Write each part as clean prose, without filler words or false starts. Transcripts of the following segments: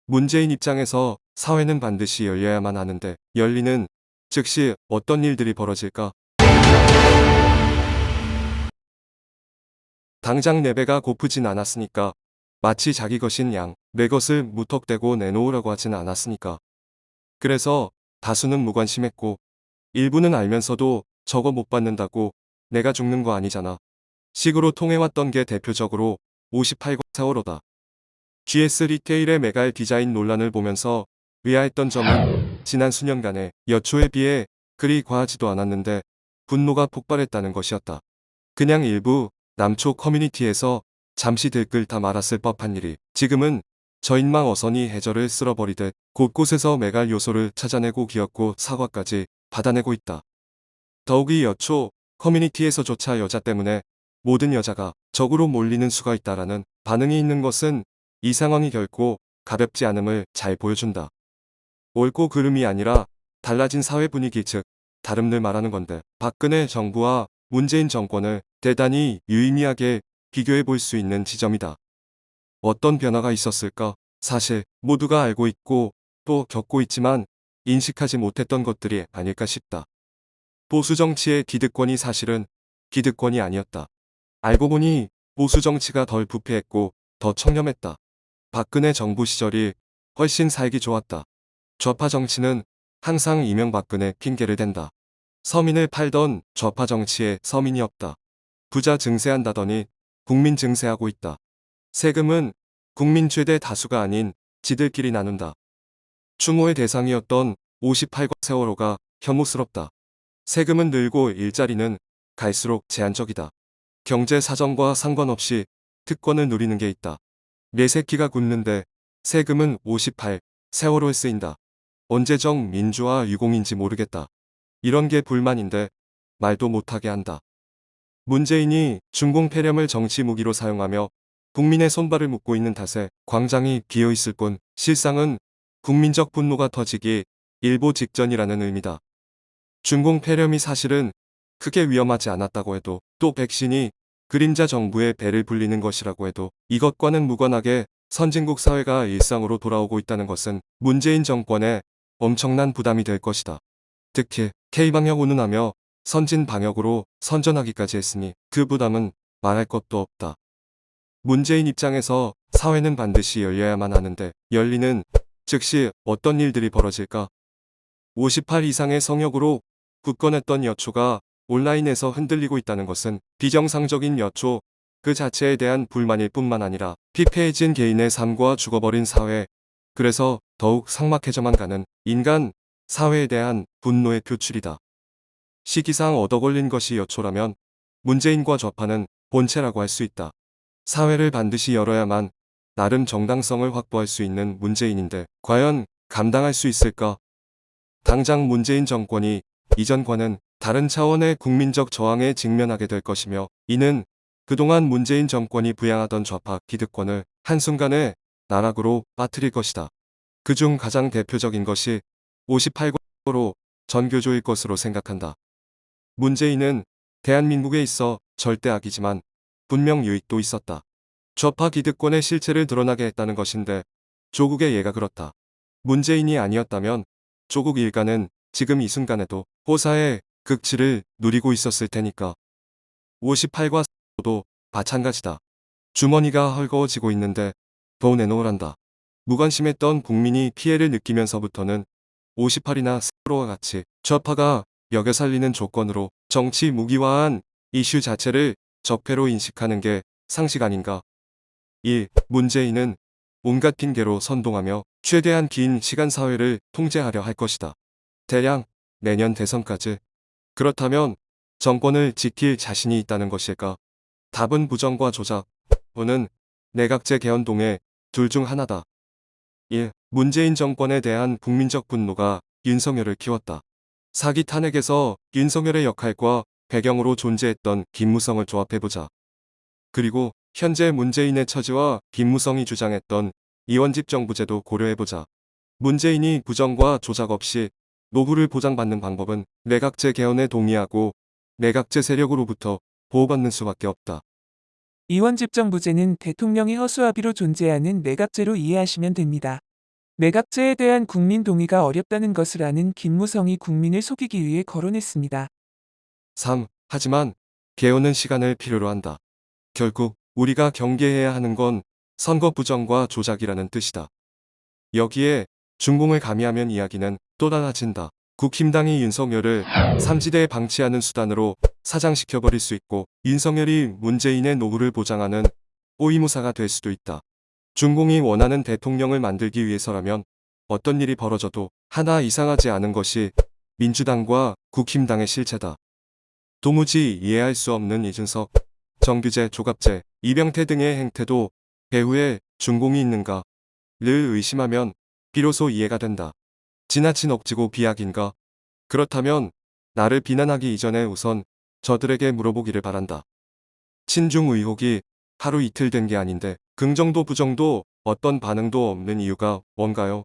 문재인 입장에서 사회는 반드시 열려야만 하는데 열리는 즉시 어떤 일들이 벌어질까? 당장 내 배가 고프진 않았으니까. 마치 자기 것인 양 내 것을 무턱대고 내놓으라고 하진 않았으니까. 그래서 다수는 무관심했고 일부는 알면서도 저거 못 받는다고 내가 죽는 거 아니잖아 식으로 통해왔던 게 대표적으로 58과 세월호다. GS 리테일의 메갈 디자인 논란을 보면서 의아했던 점은 지난 수년간의 여초에 비해 그리 과하지도 않았는데 분노가 폭발했다는 것이었다. 그냥 일부 남초 커뮤니티에서 잠시 들끓 다 말았을 법한 일이 지금은 저인망 어선이 해저를 쓸어버리듯 곳곳에서 메갈 요소를 찾아내고 기었고 사과까지 받아내고 있다. 더욱이 여초 커뮤니티에서조차 여자 때문에 모든 여자가 적으로 몰리는 수가 있다라는 반응이 있는 것은 이 상황이 결코 가볍지 않음을 잘 보여준다. 옳고 그름이 아니라 달라진 사회 분위기 즉 다름을 말하는 건데 박근혜 정부와 문재인 정권을 대단히 유의미하게 비교해 볼 수 있는 지점이다. 어떤 변화가 있었을까? 사실 모두가 알고 있고 또 겪고 있지만 인식하지 못했던 것들이 아닐까 싶다. 보수 정치의 기득권이 사실은 기득권이 아니었다. 알고 보니 보수 정치가 덜 부패했고 더 청렴했다. 박근혜 정부 시절이 훨씬 살기 좋았다. 좌파 정치는 항상 이명박근혜 핑계를 댄다. 서민을 팔던 좌파 정치에 서민이 없다. 부자 증세한다더니 국민 증세하고 있다. 세금은 국민 최대 다수가 아닌 지들끼리 나눈다. 추모의 대상이었던 58과 세월호가 혐오스럽다. 세금은 늘고 일자리는 갈수록 제한적이다. 경제 사정과 상관없이 특권을 누리는 게 있다. 내 새끼가 굳는데 세금은 58, 세월호에 쓰인다. 언제적 민주화 유공인지 모르겠다. 이런 게 불만인데 말도 못하게 한다. 문재인이 중공 폐렴을 정치 무기로 사용하며 국민의 손발을 묶고 있는 탓에 광장이 비어있을 뿐 실상은 국민적 분노가 터지기 일보 직전이라는 의미다. 중공 폐렴이 사실은 크게 위험하지 않았다고 해도 또 백신이 그림자 정부의 배를 불리는 것이라고 해도 이것과는 무관하게 선진국 사회가 일상으로 돌아오고 있다는 것은 문재인 정권에 엄청난 부담이 될 것이다. 특히 K방역 운운하며 선진 방역으로 선전하기까지 했으니 그 부담은 말할 것도 없다. 문재인 입장에서 사회는 반드시 열려야만 하는데 열리는 즉시 어떤 일들이 벌어질까? 58 이상의 성역으로 굳건했던 여초가 온라인에서 흔들리고 있다는 것은 비정상적인 여초 그 자체에 대한 불만일 뿐만 아니라 피폐해진 개인의 삶과 죽어버린 사회, 그래서 더욱 삭막해져만 가는 인간 사회에 대한 분노의 표출이다. 시기상 얻어걸린 것이 여초라면 문재인과 좌파는 본체라고 할 수 있다. 사회를 반드시 열어야만 나름 정당성을 확보할 수 있는 문재인인데 과연 감당할 수 있을까? 당장 문재인 정권이 이전과는 다른 차원의 국민적 저항에 직면하게 될 것이며 이는 그동안 문재인 정권이 부양하던 좌파 기득권을 한순간에 나락으로 빠뜨릴 것이다. 그중 가장 대표적인 것이 58과로 전교조일 것으로 생각한다. 문재인은 대한민국에 있어 절대 악이지만 분명 유익도 있었다. 좌파 기득권의 실체를 드러나게 했다는 것인데 조국의 예가 그렇다. 문재인이 아니었다면 조국 일가는 지금 이 순간에도 호사의 극치를 누리고 있었을 테니까. 58과 도 마찬가지다. 주머니가 헐거워지고 있는데 더 내놓으란다. 무관심했던 국민이 피해를 느끼면서부터는 58이나 세월호와 같이 좌파가 먹여 살리는 조건으로 정치 무기화한 이슈 자체를 적폐로 인식하는 게 상식 아닌가. 1. 문재인은 온갖 핑계로 선동하며 최대한 긴 시간 사회를 통제하려 할 것이다. 대략 내년 대선까지. 그렇다면 정권을 지킬 자신이 있다는 것일까? 답은 부정과 조작, 또는 내각제 개헌동의 둘 중 하나다. 1. 문재인 정권에 대한 국민적 분노가 윤석열을 키웠다. 사기 탄핵에서 윤석열의 역할과 배경으로 존재했던 김무성을 조합해보자. 그리고 현재 문재인의 처지와 김무성이 주장했던 이원집 정부제도 고려해보자. 문재인이 부정과 조작 없이 노후를 보장받는 방법은 내각제 개헌에 동의하고 내각제 세력으로부터 보호받는 수밖에 없다. 이원집정부제는 대통령의 허수아비로 존재하는 내각제로 이해하시면 됩니다. 매각제에 대한 국민 동의가 어렵다는 것을 아는 김무성이 국민을 속이기 위해 거론했습니다. 3. 하지만 개헌은 시간을 필요로 한다. 결국 우리가 경계해야 하는 건 선거 부정과 조작이라는 뜻이다. 여기에 중공을 가미하면 이야기는 또 달라진다. 국힘당이 윤석열을 삼지대에 방치하는 수단으로 사장시켜버릴 수 있고 윤석열이 문재인의 노후를 보장하는 호위무사가 될 수도 있다. 중공이 원하는 대통령을 만들기 위해서라면 어떤 일이 벌어져도 하나 이상하지 않은 것이 민주당과 국힘당의 실체다. 도무지 이해할 수 없는 이준석, 정규재, 조갑재, 이병태 등의 행태도 배후에 중공이 있는가를 의심하면 비로소 이해가 된다. 지나친 억지고 비약인가? 그렇다면 나를 비난하기 이전에 우선 저들에게 물어보기를 바란다. 친중 의혹이 하루 이틀 된 게 아닌데 긍정도 부정도 어떤 반응도 없는 이유가 뭔가요?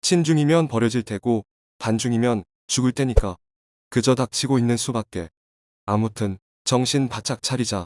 친중이면 버려질 테고 반중이면 죽을 테니까 그저 닥치고 있는 수밖에. 아무튼 정신 바짝 차리자.